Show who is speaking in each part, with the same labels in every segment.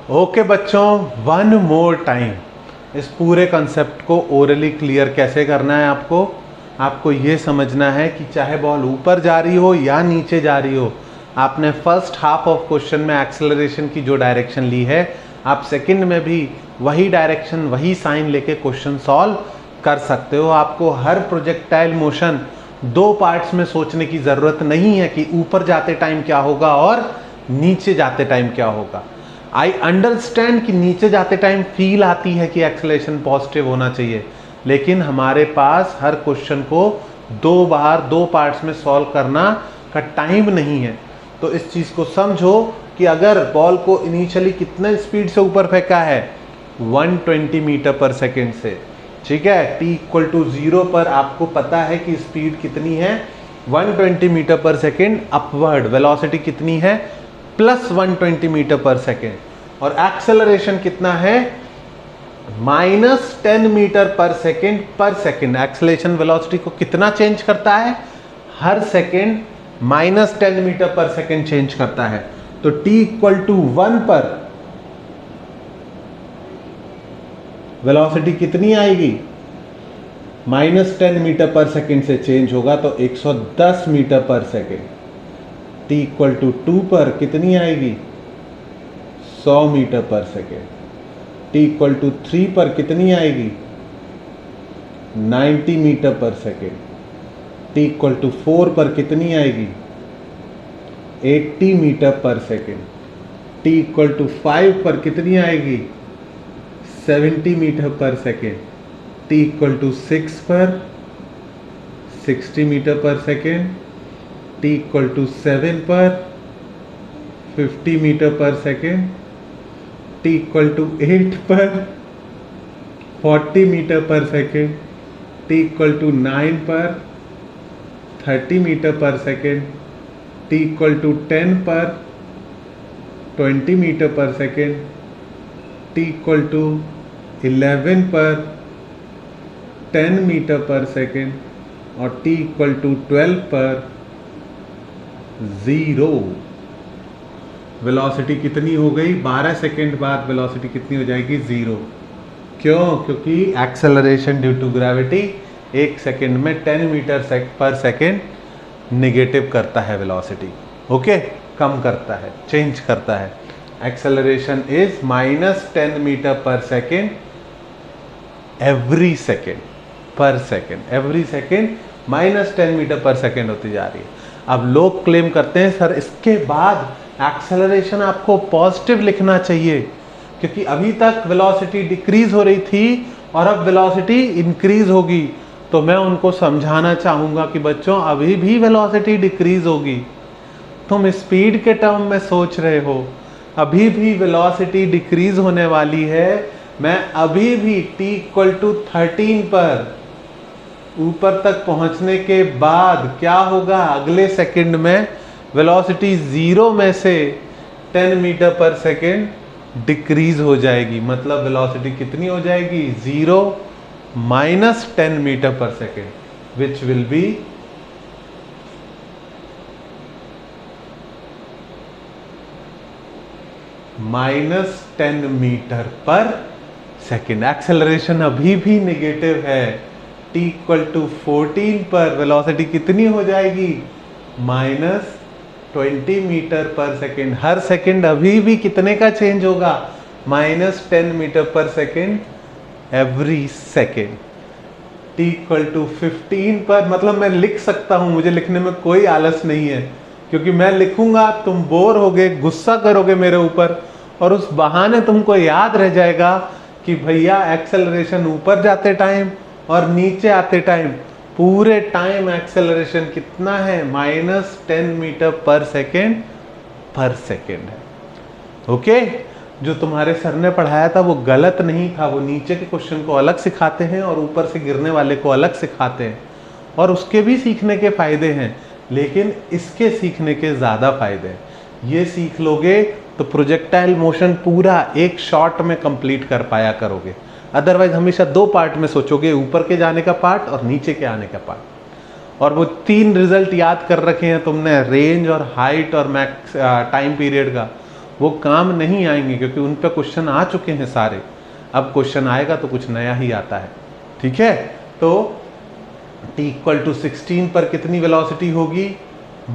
Speaker 1: Okay बच्चों, one more time इस पूरे कंसेप्ट को ओरली क्लियर कैसे करना है। आपको ये समझना है कि चाहे बॉल ऊपर जा रही हो या नीचे जा रही हो, आपने फर्स्ट हाफ ऑफ क्वेश्चन में एक्सेलरेशन की जो डायरेक्शन ली है, आप सेकंड में भी वही डायरेक्शन वही साइन लेके क्वेश्चन सॉल्व कर सकते हो। आपको हर प्रोजेक्टाइल मोशन दो पार्ट्स में सोचने की ज़रूरत नहीं है कि ऊपर जाते टाइम क्या होगा और नीचे जाते टाइम क्या होगा। आई अंडरस्टैंड कि नीचे जाते टाइम फील आती है कि एक्सेलरेशन पॉजिटिव होना चाहिए, लेकिन हमारे पास हर क्वेश्चन को दो बार दो पार्ट्स में सॉल्व करना का टाइम नहीं है। तो इस चीज़ को समझो कि अगर बॉल को इनिशियली कितने स्पीड से ऊपर फेंका है, 120 मीटर पर सेकेंड से, ठीक है। t इक्वल टू 0 पर आपको पता है कि स्पीड कितनी है, 120 metre per second. Upward velocity कितनी है, प्लस 120 मीटर पर सेकेंड। और एक्सेलरेशन कितना है, minus 10 metre per second. Acceleration velocity को कितना चेंज करता है, हर second minus 10 metre per second change करता है। तो t इक्वल टू 1 पर वेलोसिटी कितनी आएगी, माइनस 10 मीटर पर सेकेंड से चेंज होगा तो 110 metre per second. t equal to 2 पर कितनी आएगी, 100 metre per second. t equal to 3 पर कितनी आएगी, 90 metre per second. t equal to 4 पर कितनी आएगी, 80 metre per second. t equal to 5 पर कितनी आएगी, 70 metre per second. t equal to 6 पर 60 metre per second. t equal to 7 पर 50 metre per second. t equal to 8 पर 40 metre per second. t equal to 9 पर 30 metre per second. t equal to 10 पर 20 metre per second. t equal to 11 पर 10 metre per second और t equal to 12 पर 0। Velocity कितनी हो गई, 12 second बाद वेलोसिटी कितनी हो जाएगी, 0। क्यों, क्योंकि acceleration due to gravity 1 second में 10 मीटर पर सेकेंड निगेटिव करता है वेलोसिटी, ओके, कम करता है, चेंज करता है। Acceleration is minus 10 metre per second every second per second. Every second minus 10 metre per second होती जा रही है। अब लोग क्लेम करते हैं सर इसके बाद एक्सेलरेशन आपको पॉजिटिव लिखना चाहिए, क्योंकि अभी तक वेलोसिटी डिक्रीज हो रही थी और अब वेलोसिटी इंक्रीज होगी। तो मैं उनको समझाना चाहूँगा कि बच्चों अभी भी वेलोसिटी डिक्रीज होगी, तुम स्पीड के टर्म में सोच रहे हो, अभी भी वेलोसिटी डिक्रीज होने वाली है। मैं अभी भी t इक्वल टू 13 पर ऊपर तक पहुंचने के बाद क्या होगा, अगले सेकंड में वेलोसिटी 0 में से 10 मीटर पर सेकंड डिक्रीज हो जाएगी। मतलब वेलोसिटी कितनी हो जाएगी, 0 minus 10 metre per second, which will be minus 10 metre per second. Acceleration अभी भी नेगेटिव है। t इक्वल टू 14 पर वेलोसिटी कितनी हो जाएगी, माइनस 20 मीटर पर सेकेंड। हर सेकेंड अभी भी कितने का चेंज होगा, minus 10 metre per second every second. t equal to 15 पर, मतलब मैं लिख सकता हूं, मुझे लिखने में कोई आलस नहीं है, क्योंकि मैं लिखूंगा तुम बोर होगे, गुस्सा करोगे मेरे ऊपर, और उस बहाने तुमको याद रह जाएगा कि भैया एक्सेलरेशन ऊपर जाते टाइम और नीचे आते टाइम पूरे टाइम एक्सेलरेशन कितना है, माइनस 10 मीटर पर सेकेंड है, ओके। जो तुम्हारे सर ने पढ़ाया था वो गलत नहीं था, वो नीचे के क्वेश्चन को अलग सिखाते हैं और ऊपर से गिरने वाले को अलग सिखाते हैं, और उसके भी सीखने के फायदे हैं, लेकिन इसके सीखने के ज़्यादा फायदे हैं। ये सीख लोगे तो प्रोजेक्टाइल मोशन पूरा एक शॉट में कंप्लीट कर पाया करोगे। अदरवाइज हमेशा दो पार्ट में सोचोगे, ऊपर के जाने का पार्ट और नीचे के आने का पार्ट। और वो 3 रिजल्ट याद कर रखे हैं तुमने, रेंज और हाइट और मैक्स टाइम पीरियड का, वो काम नहीं आएंगे क्योंकि उन पे क्वेश्चन आ चुके हैं सारे। अब क्वेश्चन आएगा तो कुछ नया ही आता है, ठीक है। तो t = 16 पर कितनी वेलोसिटी होगी?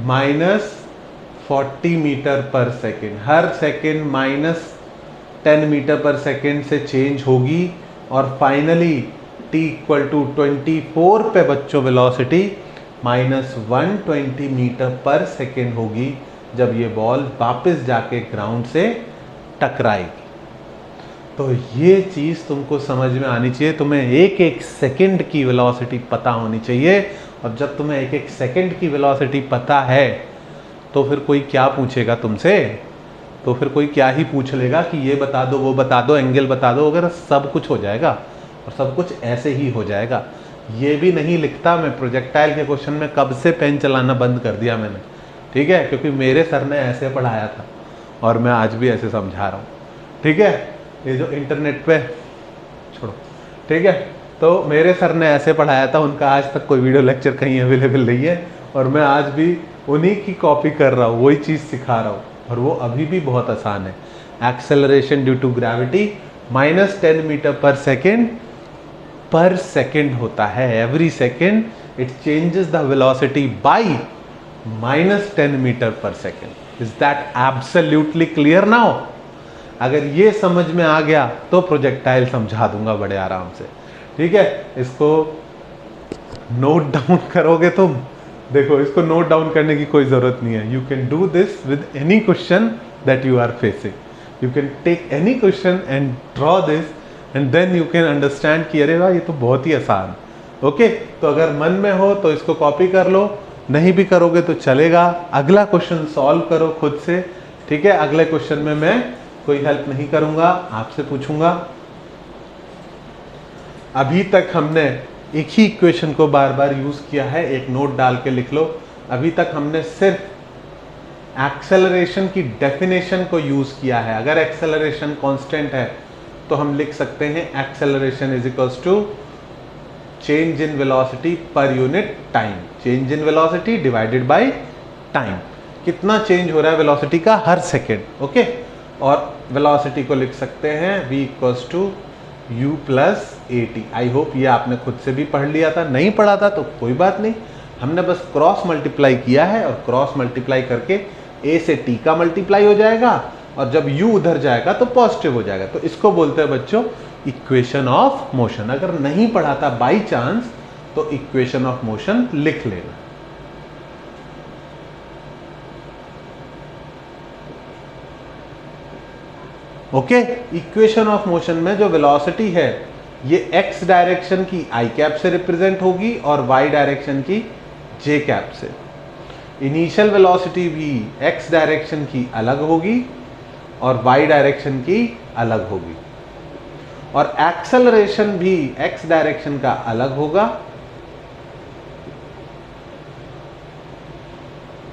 Speaker 1: -40 मीटर पर सेकेंड। हर सेकेंड -10 मीटर पर सेकेंड से चेंज होगी और फाइनली t = 24 पे बच्चों वेलोसिटी -120 मीटर पर सेकेंड होगी जब ये बॉल वापस जाके ग्राउंड से टकराएगी। तो ये चीज़ तुमको समझ में आनी चाहिए। तुम्हें एक एक सेकंड की वेलोसिटी पता होनी चाहिए, और जब तुम्हें एक एक सेकंड की वेलोसिटी पता है तो फिर कोई क्या पूछेगा तुमसे? तो फिर कोई क्या ही पूछ लेगा कि ये बता दो, वो बता दो, एंगल बता दो वगैरह, सब कुछ हो जाएगा और सब कुछ ऐसे ही हो जाएगा। ये भी नहीं लिखता मैं प्रोजेक्टाइल के क्वेश्चन में, कब से पेन चलाना बंद कर दिया मैंने, ठीक है, क्योंकि मेरे सर ने ऐसे पढ़ाया था और मैं आज भी ऐसे समझा रहा हूँ, ठीक है। ये जो इंटरनेट पे छोड़ो, ठीक है, तो मेरे सर ने ऐसे पढ़ाया था, उनका आज तक कोई वीडियो लेक्चर कहीं अवेलेबल नहीं है और मैं आज भी उन्हीं की कॉपी कर रहा हूँ, वही चीज़ सिखा रहा हूँ और वो अभी भी बहुत आसान है। Acceleration due to gravity -10 metre per second होता है। Every second it changes the velocity by -10 metre per second. Is that absolutely clear now? अगर ये समझ में आ गया तो प्रोजेक्टाइल समझा दूंगा बड़े आराम से, ठीक है। इसको नोट डाउन करोगे तुम, देखो इसको नोट डाउन करने की कोई ज़रूरत नहीं है। You can do this with any question that you are facing. You can take any question and draw this and then you can understand कि अरे वाह ये तो बहुत ही आसान। ओके, तो अगर मन में हो तो इसको कॉपी कर लो, नहीं भी करोगे तो चलेगा। अगला क्वेश्चन सॉल्व करो खुद से, ठीक है। अगले क्वेश्चन में मैं कोई हेल्प नहीं करूंगा, आपसे पूछूंगा। अभी तक हमने एक ही इक्वेशन को बार बार यूज किया है, एक नोट डाल के लिख लो। अभी तक हमने सिर्फ एक्सेलरेशन की डेफिनेशन को यूज किया है। अगर एक्सेलरेशन कांस्टेंट है तो हम लिख सकते हैं acceleration is equals to change in velocity per unit time. Change in velocity divided by time, कितना चेंज हो रहा है वेलोसिटी का हर सेकेंड, ओके। और वेलोसिटी को लिख सकते हैं v equals to u plus at। I hope ये आपने खुद से भी पढ़ लिया था, नहीं पढ़ा था तो कोई बात नहीं, हमने बस क्रॉस मल्टीप्लाई किया है और क्रॉस मल्टीप्लाई करके a से t का मल्टीप्लाई हो जाएगा और जब u उधर जाएगा तो पॉजिटिव हो जाएगा। तो इसको बोलते हैं बच्चों इक्वेशन ऑफ मोशन। अगर नहीं पढ़ा था बाई चांस तो इक्वेशन ऑफ मोशन लिख लेना। ओके, इक्वेशन ऑफ मोशन में जो वेलोसिटी है ये x डायरेक्शन की आई कैप से रिप्रेजेंट होगी और y डायरेक्शन की j कैप से। इनिशियल वेलोसिटी भी x डायरेक्शन की अलग होगी और y डायरेक्शन की अलग होगी और एक्सेलरेशन भी x डायरेक्शन का अलग होगा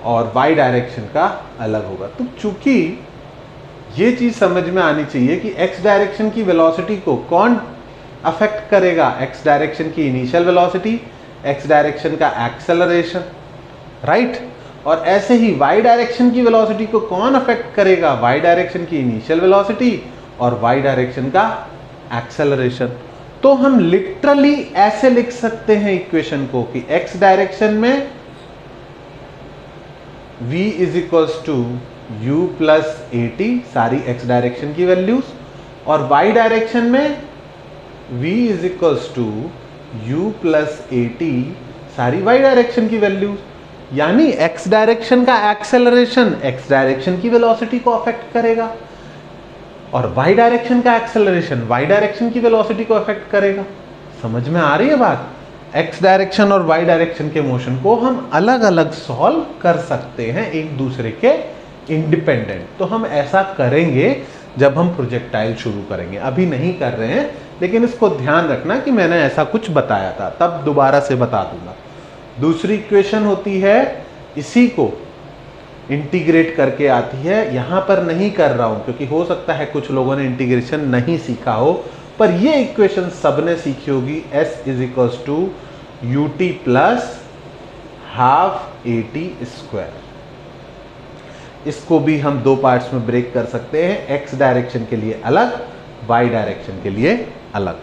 Speaker 1: और y डायरेक्शन का अलग होगा। तो चूंकि ये चीज समझ में आनी चाहिए कि x डायरेक्शन की वेलोसिटी को कौन अफेक्ट करेगा, x डायरेक्शन की इनिशियल वेलोसिटी, x डायरेक्शन का एक्सेलरेशन, राइट। और ऐसे ही y डायरेक्शन की वेलोसिटी को कौन अफेक्ट करेगा, y डायरेक्शन की इनिशियल वेलोसिटी और y डायरेक्शन का एक्सेलरेशन। तो हम लिटरली ऐसे लिख सकते हैं इक्वेशन को कि x डायरेक्शन में v is equals to u plus at, सारी x डायरेक्शन की वैल्यूज, और y डायरेक्शन में v is equals to u plus at, सारी y डायरेक्शन की वैल्यूज। यानी x डायरेक्शन का एक्सेलरेशन x डायरेक्शन की वेलोसिटी को अफेक्ट करेगा और y डायरेक्शन का एक्सेलरेशन y डायरेक्शन की वेलोसिटी को अफेक्ट करेगा। समझ में आ रही है बात? x डायरेक्शन और y डायरेक्शन के मोशन को हम अलग अलग सॉल्व कर सकते हैं एक दूसरे के इंडिपेंडेंट। तो हम ऐसा करेंगे जब हम प्रोजेक्टाइल शुरू करेंगे, अभी नहीं कर रहे हैं, लेकिन इसको ध्यान रखना कि मैंने ऐसा कुछ बताया था, तब दोबारा से बता दूंगा। दूसरी इक्वेशन होती है, इसी को इंटीग्रेट करके आती है, यहां पर नहीं कर रहा हूं क्योंकि हो सकता है कुछ लोगों ने इंटीग्रेशन नहीं सीखा हो, पर ये इक्वेशन सबने सीखी होगी। s is equals to ut plus half at square. इसको भी हम दो पार्ट्स में ब्रेक कर सकते हैं, एक्स डायरेक्शन के लिए अलग, वाई डायरेक्शन के लिए अलग।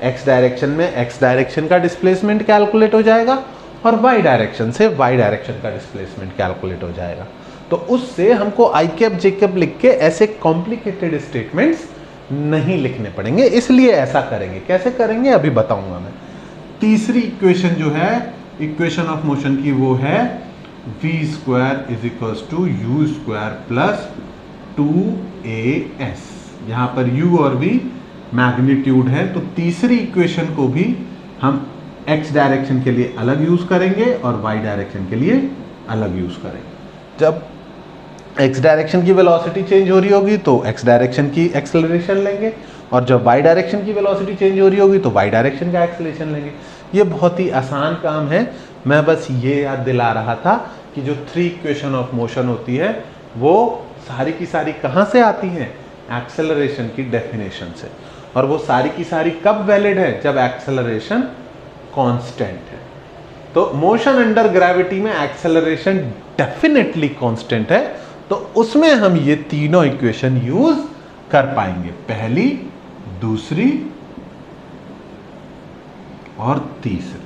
Speaker 1: एक्स डायरेक्शन में एक्स डायरेक्शन का डिस्प्लेसमेंट कैलकुलेट हो जाएगा और वाई डायरेक्शन से वाई डायरेक्शन का डिस्प्लेसमेंट कैलकुलेट हो जाएगा। तो उससे हमको आई कैप जे कैप लिख के ऐसे कॉम्प्लिकेटेड स्टेटमेंट्स नहीं लिखने पड़ेंगे, इसलिए ऐसा करेंगे। कैसे करेंगे अभी बताऊंगा मैं। तीसरी इक्वेशन जो है इक्वेशन ऑफ मोशन की, वो है v square is equals to u square plus 2as। यहाँ पर u और v मैग्नीट्यूड है, तो तीसरी इक्वेशन को भी हम x डायरेक्शन के लिए अलग यूज करेंगे और y डायरेक्शन के लिए अलग यूज करेंगे। जब x डायरेक्शन की वेलोसिटी चेंज हो रही होगी तो x डायरेक्शन की एक्सेलरेशन लेंगे, और जब y डायरेक्शन की वेलोसिटी चेंज हो रही होगी तो y डायरेक्शन का एक्सेलरेशन लेंगे। ये बहुत ही आसान काम है, मैं बस ये याद दिला रहा था कि जो 3 इक्वेशन ऑफ मोशन होती है वो सारी की सारी कहाँ से आती हैं, एक्सेलरेशन की डेफिनेशन से। और वो सारी की सारी कब वैलिड है, जब एक्सेलरेशन कांस्टेंट है। तो मोशन अंडर ग्रेविटी में एक्सेलरेशन डेफिनेटली कांस्टेंट है, तो उसमें हम ये तीनों इक्वेशन यूज कर पाएंगे, पहली, दूसरी और तीसरी।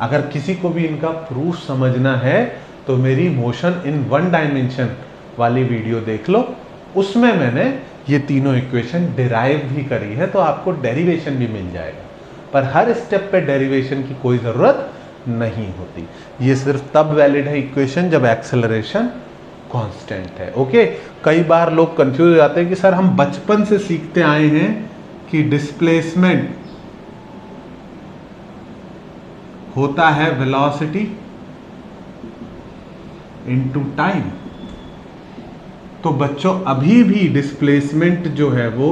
Speaker 1: अगर किसी को भी इनका प्रूफ समझना है तो मेरी मोशन इन 1 डायमेंशन वाली वीडियो देख लो, उसमें मैंने ये तीनों इक्वेशन डिराइव भी करी है, तो आपको डेरिवेशन भी मिल जाएगा। पर हर स्टेप पे डेरिवेशन की कोई ज़रूरत नहीं होती, ये सिर्फ तब वैलिड है इक्वेशन जब एक्सेलरेशन कांस्टेंट है। ओके, कई बार लोग कंफ्यूज हो जाते हैं कि सर हम बचपन से सीखते आए हैं कि डिस्प्लेसमेंट होता है वेलोसिटी इनटू टाइम। तो बच्चों अभी भी डिस्प्लेसमेंट जो है वो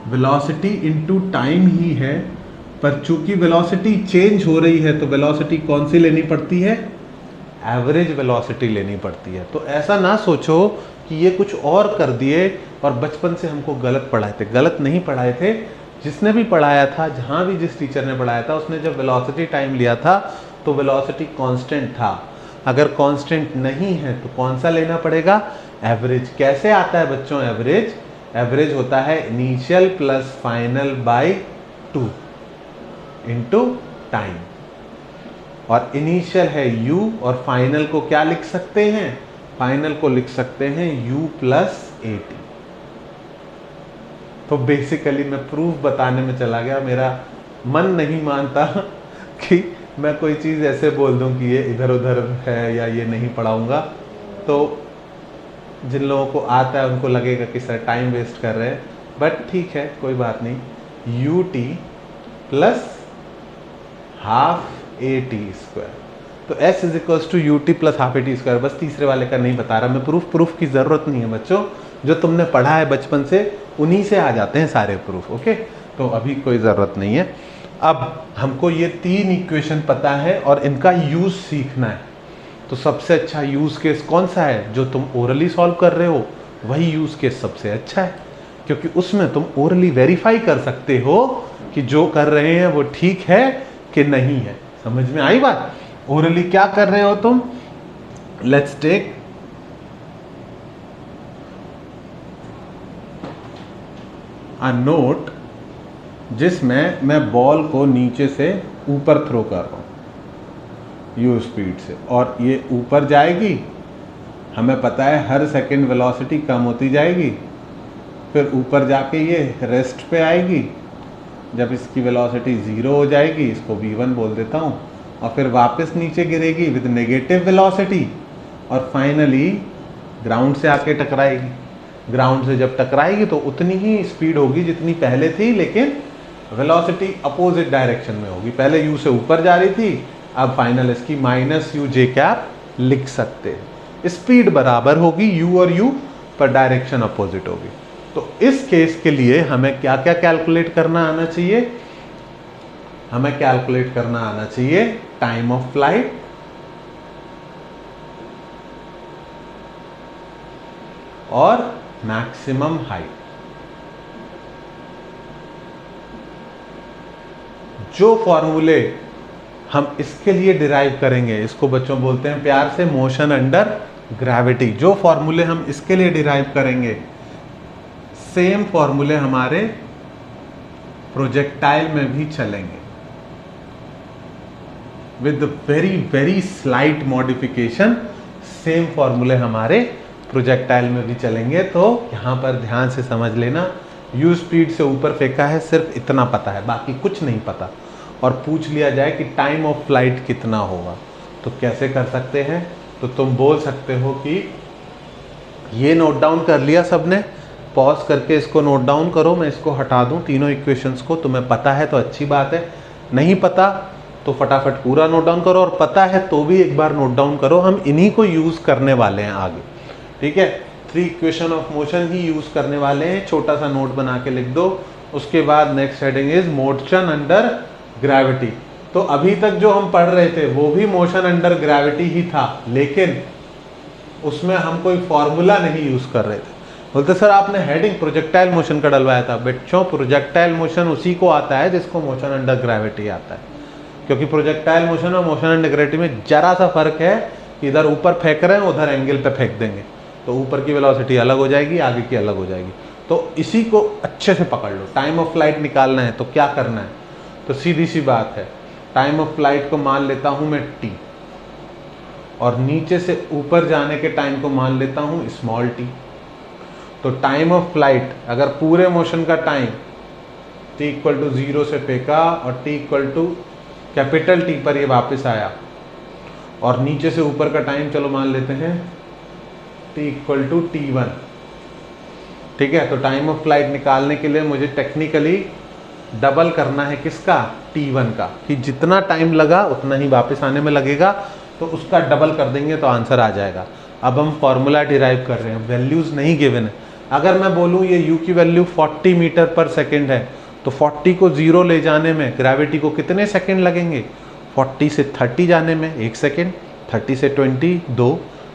Speaker 1: वेलोसिटी इनटू टाइम ही है, पर चूंकि वेलोसिटी चेंज हो रही है तो वेलोसिटी कौन सी लेनी पड़ती है, एवरेज वेलोसिटी लेनी पड़ती है। तो ऐसा ना सोचो कि ये कुछ और कर दिए और बचपन से हमको गलत पढ़ाए थे। गलत नहीं पढ़ाए थे, जिसने भी पढ़ाया था, जहाँ भी जिस टीचर ने पढ़ाया था, उसने जब वेलोसिटी टाइम लिया था तो वेलोसिटी कांस्टेंट था। अगर कांस्टेंट नहीं है तो कौन सा लेना पड़ेगा, एवरेज। कैसे आता है बच्चों एवरेज, एवरेज होता है initial plus final by 2 into time. और इनिशियल है u और फाइनल को क्या लिख सकते हैं, फाइनल को लिख सकते हैं u प्लस 80। तो बेसिकली मैं प्रूफ बताने में चला गया, मेरा मन नहीं मानता कि मैं कोई चीज़ ऐसे बोल दूं कि ये इधर उधर है या ये नहीं पढ़ाऊंगा। तो जिन लोगों को आता है उनको लगेगा कि सर टाइम वेस्ट कर रहे हैं, बट ठीक है, कोई बात नहीं। ut plus half a t square, तो s is equals to u t plus half a t square. बस तीसरे वाले का नहीं बता रहा मैं, प्रूफ की ज़रूरत नहीं है बच्चों, जो तुमने पढ़ा है बचपन से उन्हीं से आ जाते हैं सारे प्रूफ। ओके, तो अभी कोई ज़रूरत नहीं है। अब हमको ये 3 इक्वेशन पता है और इनका यूज़ सीखना है। तो सबसे अच्छा यूज़ केस कौन सा है, जो तुम ओरली सॉल्व कर रहे हो वही यूज़ केस सबसे अच्छा है, क्योंकि उसमें तुम ओरली वेरीफाई कर सकते हो कि जो कर रहे हैं वो ठीक है कि नहीं है। समझ में आई बात? ओरली क्या कर रहे हो तुम, लेट्स टेक अ नोट जिसमें मैं बॉल को नीचे से ऊपर थ्रो कर रहा हूँ यू स्पीड से, और ये ऊपर जाएगी। हमें पता है हर सेकंड वेलोसिटी कम होती जाएगी, फिर ऊपर जाके ये रेस्ट पे आएगी। जब इसकी वेलोसिटी 0 हो जाएगी, इसको v1 बोल देता हूँ, और फिर वापस नीचे गिरेगी विद नेगेटिव वेलोसिटी, और फाइनली ग्राउंड से आके टकराएगी। ग्राउंड से जब टकराएगी तो उतनी ही स्पीड होगी जितनी पहले थी, लेकिन वेलोसिटी अपोजिट डायरेक्शन में होगी। पहले u से ऊपर जा रही थी, अब फाइनल इसकी माइनस यू जे कैप लिख सकते हैं। स्पीड बराबर होगी u और u, पर डायरेक्शन अपोजिट होगी। तो इस केस के लिए हमें क्या क्या कैलकुलेट करना आना चाहिए, हमें कैलकुलेट करना आना चाहिए टाइम ऑफ फ्लाइट, और मैक्सिमम हाइट। जो फॉर्मूले हम इसके लिए डिराइव करेंगे, इसको बच्चों बोलते हैं प्यार से मोशन अंडर ग्रेविटी। जो फॉर्मूले हम इसके लिए डिराइव करेंगे सेम फॉर्मूले हमारे प्रोजेक्टाइल में भी चलेंगे, with very very slight modification same फॉर्मूले हमारे प्रोजेक्टाइल में भी चलेंगे। तो यहां पर ध्यान से समझ लेना, यू स्पीड से ऊपर फेंका है, सिर्फ इतना पता है, बाकी कुछ नहीं पता। और पूछ लिया जाए कि टाइम ऑफ फ्लाइट कितना होगा, तो कैसे कर सकते हैं? तो तुम बोल सकते हो कि ये नोट डाउन कर लिया सबने, पॉज करके इसको नोट डाउन करो, मैं इसको हटा दूं तीनों इक्वेशंस को। तुम्हें पता है तो अच्छी बात है, नहीं पता तो फटाफट पूरा नोट डाउन करो, और पता है तो भी एक बार नोट डाउन करो। हम इन्हीं को यूज करने वाले हैं आगे, ठीक है। 3 equation of motion he use करने वाले हैं, छोटा सा नोट बना के लिख दो। उसके बाद next heading is motion under gravity. तो अभी तक जो हम पढ़ रहे थे वो भी मोशन अंडर ग्रेविटी ही था, लेकिन उसमें हम कोई फॉर्मूला नहीं यूज कर रहे थे। बोलते सर आपने हेडिंग प्रोजेक्टाइल मोशन का डलवाया था। बच्चों प्रोजेक्टाइल मोशन उसी को आता है जिसको मोशन अंडर ग्रेविटी आता है, क्योंकि प्रोजेक्टाइल मोशन और मोशन अंडर ग्रेविटी में जरा सा फर्क है, इधर ऊपर फेंक रहे हैं उधर एंगल पे फेंक देंगे, तो ऊपर की वेलोसिटी अलग हो जाएगी, आगे की अलग हो जाएगी। तो इसी को अच्छे से पकड़ लो। टाइम ऑफ फ्लाइट निकालना है तो क्या करना है? तो सीधी सी बात है, टाइम ऑफ फ्लाइट को मान लेता हूं मैं t, और नीचे से ऊपर जाने के टाइम को मान लेता हूं स्मॉल t। तो टाइम ऑफ फ्लाइट अगर पूरे मोशन का टाइम t इक्वल टू 0 से फेंका और t equal to capital T पर ये वापस आया, और नीचे से ऊपर का टाइम चलो मान लेते हैं t इक्वल टू t1, ठीक है। तो टाइम ऑफ फ्लाइट निकालने के लिए मुझे टेक्निकली डबल करना है किसका? t1 का, कि जितना टाइम लगा उतना ही वापस आने में लगेगा, तो उसका डबल कर देंगे तो आंसर आ जाएगा। अब हम फॉर्मूला डिराइव कर रहे हैं, वैल्यूज नहीं गिवन है। अगर मैं बोलूँ ये u की वैल्यू 40 मीटर पर सेकेंड है, तो 40 को 0 ले जाने में ग्रेविटी को कितने सेकेंड लगेंगे? 40 से 30 जाने में 1 सेकेंड, 30 से 20 2,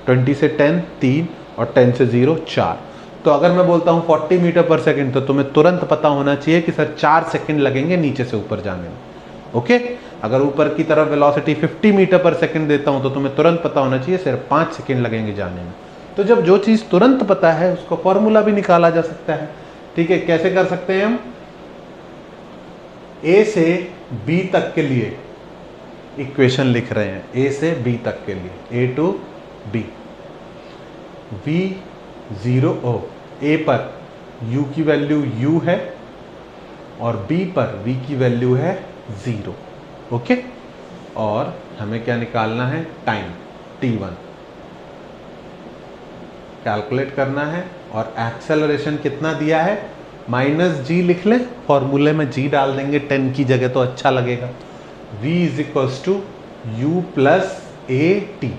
Speaker 1: 20 से 10 3, और 10 से 0 4। तो अगर मैं बोलता हूँ 40 मीटर पर सेकेंड, तो तुम्हें तुरंत पता होना चाहिए कि सर 4 सेकेंड लगेंगे नीचे से ऊपर जाने में, ओके। अगर ऊपर की तरफ वेलोसिटी 50 मीटर पर सेकेंड देता हूँ तो तुम्हें तुरंत पता होना चाहिए सिर्फ 5 सेकेंड लगेंगे जाने में। तो जब जो चीज़ तुरंत पता है उसको फॉर्मूला भी निकाला जा सकता है, ठीक है। कैसे कर सकते हैं हम? ए से बी तक के लिए इक्वेशन लिख रहे हैं, ए से बी तक के लिए, ए टू बी। V0 ए पर u की वैल्यू u है और b पर v की वैल्यू है 0, ओके। और हमें क्या निकालना है? टाइम t1 कैलकुलेट करना है, और एक्सेलरेशन कितना दिया है? -g लिख ले, फॉर्मूले में g डाल देंगे 10 की जगह तो अच्छा लगेगा। v is equals to u plus a t,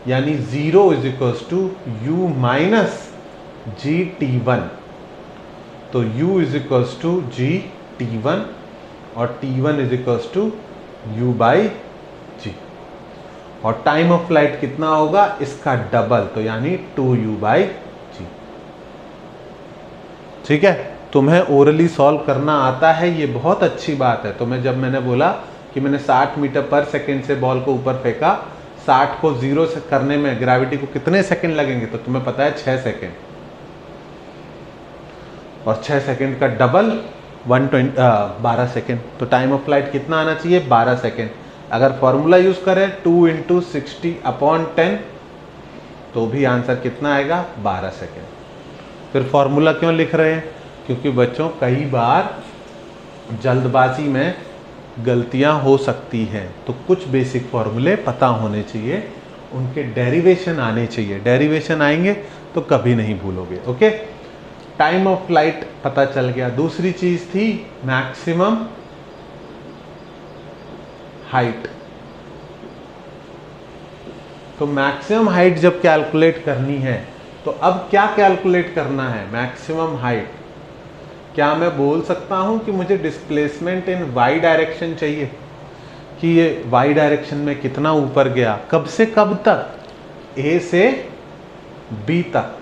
Speaker 1: यानी 0 is equals to u minus g t1। तो u is equals to g t1 और t1 is equals to u by g. और टाइम ऑफ फ्लाइट कितना होगा? इसका double, तो यानी 2u by जी, ठीक है। तुम्हें ओरली सॉल्व करना आता है, ये बहुत अच्छी बात है। तुम्हें जब मैंने बोला कि मैंने 60 मीटर पर सेकेंड से बॉल को ऊपर फेंका, 60 को 0 से करने में ग्रेविटी को कितने सेकंड लगेंगे? तो तुम्हें पता है 6 सेकंड, और 6 सेकंड का डबल 12 सेकंड। तो टाइम ऑफ फ्लाइट कितना आना चाहिए? 12 सेकंड। अगर फॉर्मूला यूज करें 2 × 60/10, तो भी आंसर कितना आएगा? 12 सेकंड। फिर फॉर्मूला क्यों लिख रहे हैं? क्योंकि बच्चों कई बार जल्दबाजी में गलतियां हो सकती हैं, तो कुछ बेसिक फॉर्मूले पता होने चाहिए, उनके डेरिवेशन आने चाहिए। डेरिवेशन आएंगे तो कभी नहीं भूलोगे, ओके। टाइम ऑफ फ्लाइट पता चल गया। दूसरी चीज थी मैक्सिमम हाइट। तो मैक्सिमम हाइट जब कैलकुलेट करनी है, तो अब क्या कैलकुलेट करना है? Maximum height. क्या मैं बोल सकता हूं कि मुझे डिस्प्लेसमेंट इन वाई डायरेक्शन चाहिए, कि ये वाई डायरेक्शन में कितना ऊपर गया, कब से कब तक? ए से बी तक,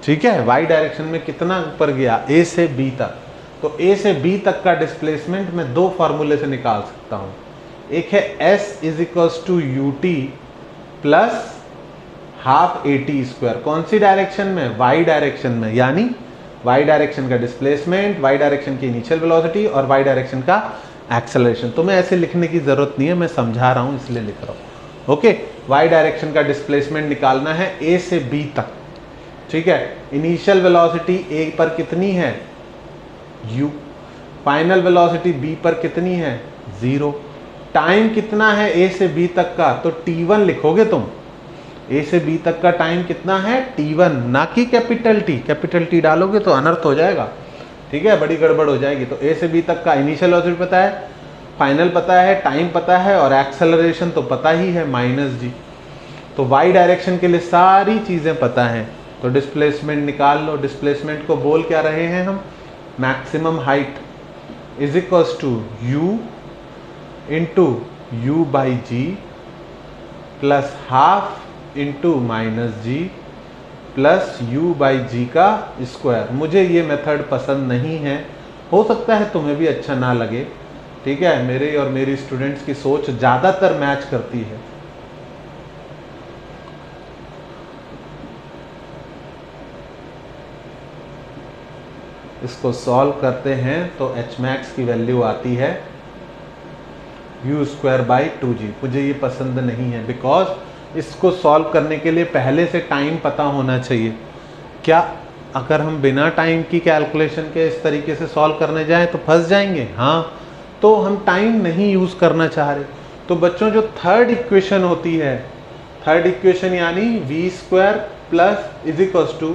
Speaker 1: ठीक है। वाई डायरेक्शन में कितना ऊपर गया? ए से बी तक। तो ए से बी तक का डिस्प्लेसमेंट मैं 2 फार्मूले से निकाल सकता हूं। एक है s is equals to u t plus half a t square. कौन सी डायरेक्शन में? y डायरेक्शन में, यानी y डायरेक्शन का डिस्प्लेसमेंट, y डायरेक्शन की इनिशियल वेलोसिटी और y डायरेक्शन का एक्सेलरेशन। तो मैं ऐसे लिखने की जरूरत नहीं है, मैं समझा रहा हूं इसलिए लिख रहा हूं। ओके, y डायरेक्शन का डिस्प्लेसमेंट निकालना है a से b तक, ठीक है। इनिशियल वेलोसिटी a पर कितनी है? u। फाइनल वेलोसिटी b पर कितनी है? 0। टाइम कितना है a से b तक का? तो t1 लिखोगे तुम। a से b तक का टाइम कितना है? t1, ना कि कैपिटल T। कैपिटल T डालोगे तो अनर्थ हो जाएगा, ठीक है, बड़ी गड़बड़ हो जाएगी। तो a से b तक का इनिशियल वेलोसिटी पता है, फाइनल पता है, टाइम पता है और एक्सेलरेशन तो पता ही है -g। तो y डायरेक्शन के लिए सारी चीज़ें पता हैं, तो डिस्प्लेसमेंट निकाल लो। डिस्प्लेसमेंट को बोल क्या रहे हैं हम? Maximum height is equals to u into u by g plus half into -g plus u by g का स्क्वायर। मुझे ये मेथड पसंद नहीं है, हो सकता है तुम्हें भी अच्छा ना लगे, ठीक है। मेरे और मेरी स्टूडेंट्स की सोच ज़्यादातर मैच करती है। इसको सॉल्व करते हैं तो एच मैक्स की वैल्यू आती है यू स्क्वायर बाई 2g। मुझे ये पसंद नहीं है, बिकॉज इसको सॉल्व करने के लिए पहले से टाइम पता होना चाहिए। क्या अगर हम बिना टाइम की कैलकुलेशन के इस तरीके से सॉल्व करने जाएं तो फंस जाएंगे? हाँ, तो हम टाइम नहीं यूज़ करना चाह रहे। तो बच्चों, जो थर्ड इक्वेशन होती है, थर्ड इक्वेशन यानी v square plus is equals to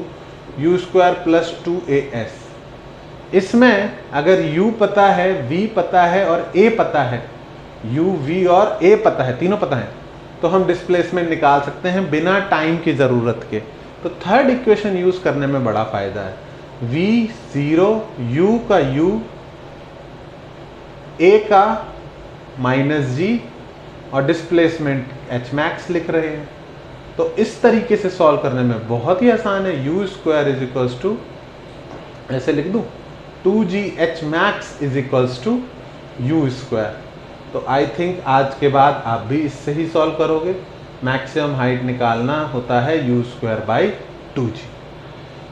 Speaker 1: u square plus 2as, इसमें अगर u पता है, v पता है और a पता है, u, v और a पता है, तीनों पता है, तो हम डिस्प्लेसमेंट निकाल सकते हैं बिना टाइम की ज़रूरत के। तो थर्ड इक्वेशन यूज़ करने में बड़ा फ़ायदा है। v 0, u का u, a का -g और डिस्प्लेसमेंट h मैक्स लिख रहे हैं। तो इस तरीके से सॉल्व करने में बहुत ही आसान है। U square is equals to, ऐसे लिख दूँ, 2g h max is equals to u square. तो आई थिंक आज के बाद आप भी इससे ही सॉल्व करोगे। मैक्सिमम हाइट निकालना होता है u square by 2g।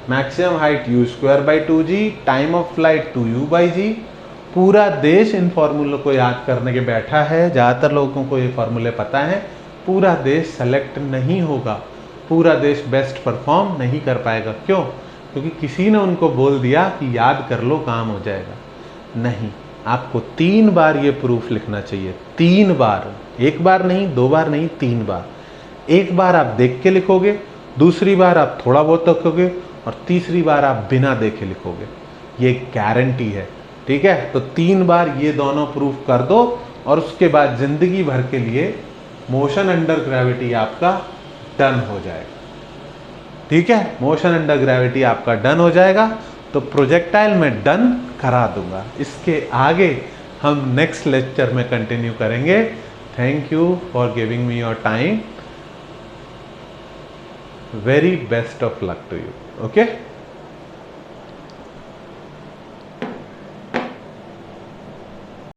Speaker 1: Maximum height u square by 2g, time of flight 2u by g. पूरा देश इन फॉर्मूलों को याद करने के बैठा है। ज़्यादातर लोगों को ये फॉर्मूले पता है। पूरा देश सेलेक्ट नहीं होगा, पूरा देश बेस्ट परफॉर्म नहीं कर पाएगा। क्यों? क्योंकि किसी ने उनको बोल दिया कि याद कर लो, काम हो जाएगा। नहीं, आपको 3 बार ये प्रूफ लिखना चाहिए। 3 बार, 1 बार नहीं, 2 बार नहीं, 3 बार। 1 बार आप देख के लिखोगे, दूसरी बार आप थोड़ा बहुत लिखोगे और तीसरी बार आप बिना देखे लिखोगे। ये गारंटी है, ठीक है। तो 3 बार ये दोनों प्रूफ कर दो और उसके बाद जिंदगी भर के लिए मोशन अंडर ग्रेविटी आपका डन हो जाएगा, ठीक है। मोशन अंडर ग्रेविटी आपका डन हो जाएगा तो प्रोजेक्टाइल में डन करा दूंगा। इसके आगे हम नेक्स्ट लेक्चर में कंटिन्यू करेंगे। Thank you for giving me your time. Very best of luck to you. Okay.